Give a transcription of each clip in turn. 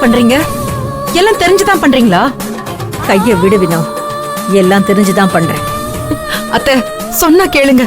பண்றீங்க? எல்லாம் தெரிஞ்சுதான் பண்றீங்களா? கைய விடு வினோ, எல்லாம் தெரிஞ்சுதான் பண்றேன். அத்தை சொன்னா கேளுங்க.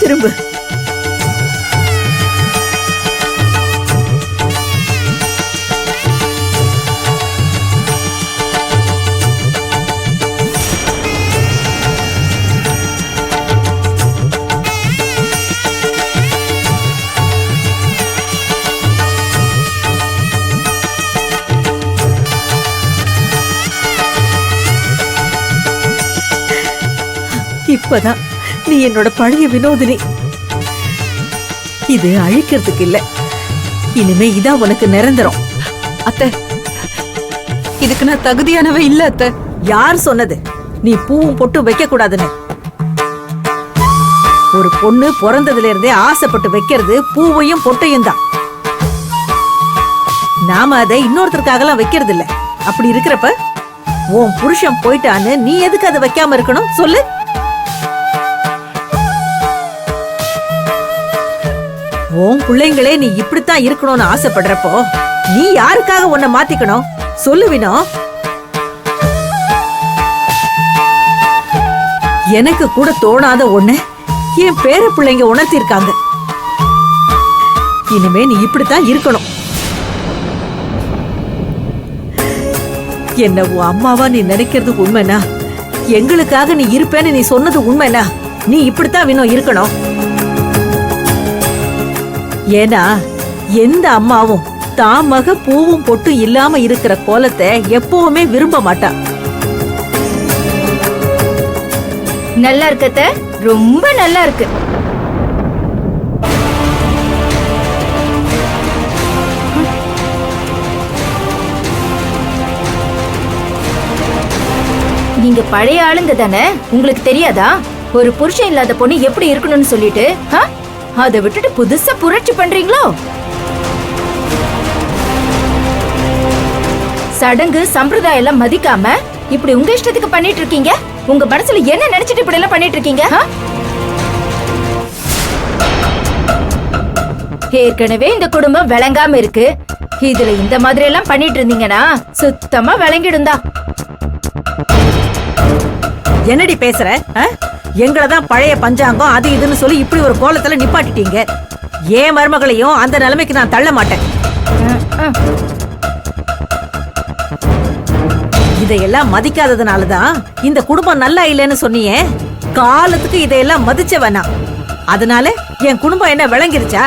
திரும்ப இப்பதான் நீ என்னோட பழைய வினோதினி. இது அழிக்கிறதுக்கு இல்ல, இனிமே இதான் உனக்கு நிரந்தரம். அத்தை இதுக்கு நான் தகுதியானவ இல்ல அத்தை. யார் சொன்னது நீ பூவும் பொட்டு வைக்க கூடாதுன்னு? ஒரு பொண்ணு பிறந்ததுல இருந்தே ஆசைப்பட்டு வைக்கிறது பூவையும் பொட்டையும் தான். நாம அதை இன்னொருத்தருக்காகலாம் வைக்கிறது இல்ல. அப்படி இருக்கிறப்ப உன் புருஷன் போயிட்டான்னு நீ எதுக்கு அதை வைக்காம இருக்கணும் சொல்லு? உன் பிள்ளைங்களே நீ இப்படித்தான் இருக்கணும்னு ஆசைப்படுறப்போ நீ யாருக்காக உன்னை மாத்திக்கணும் சொல்லுவினோ? எனக்கு கூட தோணாத ஒண்ணு என் பேர பிள்ளைங்க உணர்த்திருக்காங்க. இனிமே நீ இப்படித்தான் இருக்கணும். என்ன உன் அம்மாவா நீ நினைக்கிறது உண்மைனா, எங்களுக்காக நீ இருப்பேன்னு நீ சொன்னது உண்மைனா, நீ இப்படித்தான் வினோ இருக்கணும். ஏன்னா எந்த அம்மாவும் தான் மக பூவும் பொட்டு இல்லாம இருக்கிற கோலத்தை எப்பவுமே விரும்ப மாட்டா. நல்லா இருக்கத்த, ரொம்ப நல்லா இருக்கு. நீங்க பழைய ஆளுங்க தானே, உங்களுக்கு தெரியாதா ஒரு புருஷன் இல்லாத பொண்ணு எப்படி இருக்கணும்னு சொல்லிட்டு? அதை விட்டுட்டு புதுசா புரட்சி பண்றீங்களோ? சடங்கு சம்பிரதாயம் எல்லாம் மதிக்காம இப்படி உங்க இஷ்டத்துக்கு பண்ணிட்டு இருக்கீங்க. உங்க மனசுல என்ன நினைச்சிட்டு இப்படி எல்லாம் பண்ணிட்டு இருக்கீங்க? ஏற்கனவே இந்த குடும்பம் விளங்காம இருக்கு. இதுல இந்த மாதிரி எல்லாம் பண்ணிட்டு இருந்தீங்கன்னா சுத்தமா விளங்கிடுந்தா. என்னடி பேசுற? எங்களதான் பழைய பஞ்சாங்கம் அது இதுன்னு சொல்லி இப்படி ஒரு கோலத்துல நிப்பாட்டிட்டீங்க. ஏன் மருமகளையும் அந்த நிலைமைக்கு நான் தள்ள மாட்டேன். இதையெல்லாம் மதிக்காததுனாலதான் இந்த குடும்பம் நல்லா இல்லைன்னு சொன்னியே. காலத்துக்கு இதையெல்லாம் மதிச்ச வேணாம். அதனால என் குடும்பம் என்ன விளங்கிருச்சா?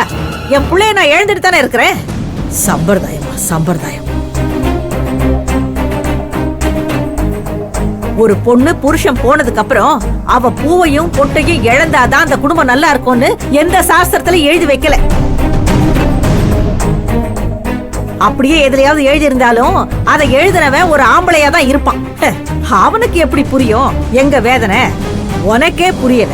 என் பிள்ளைய நான் எழுந்துட்டு தானே இருக்கிறேன். சம்பிரதாயமா சம்பிரதாயம். ஒரு பொண்ணு புருஷன் போனதுக்கு அப்புறம் அவ பூவையும் பொட்டையும் இழந்தாதான் அந்த குடும்பம் நல்லா இருக்கும்னு எந்த சாஸ்திரத்துல எழுதி வைக்கல. அப்படியே எதுலயாவது எழுதி இருந்தாலும் அதை எழுதினவன் ஒரு ஆம்பளையா தான் இருப்பான். அவனுக்கு எப்படி புரியும் எங்க வேதனை? உனக்கே புரியல,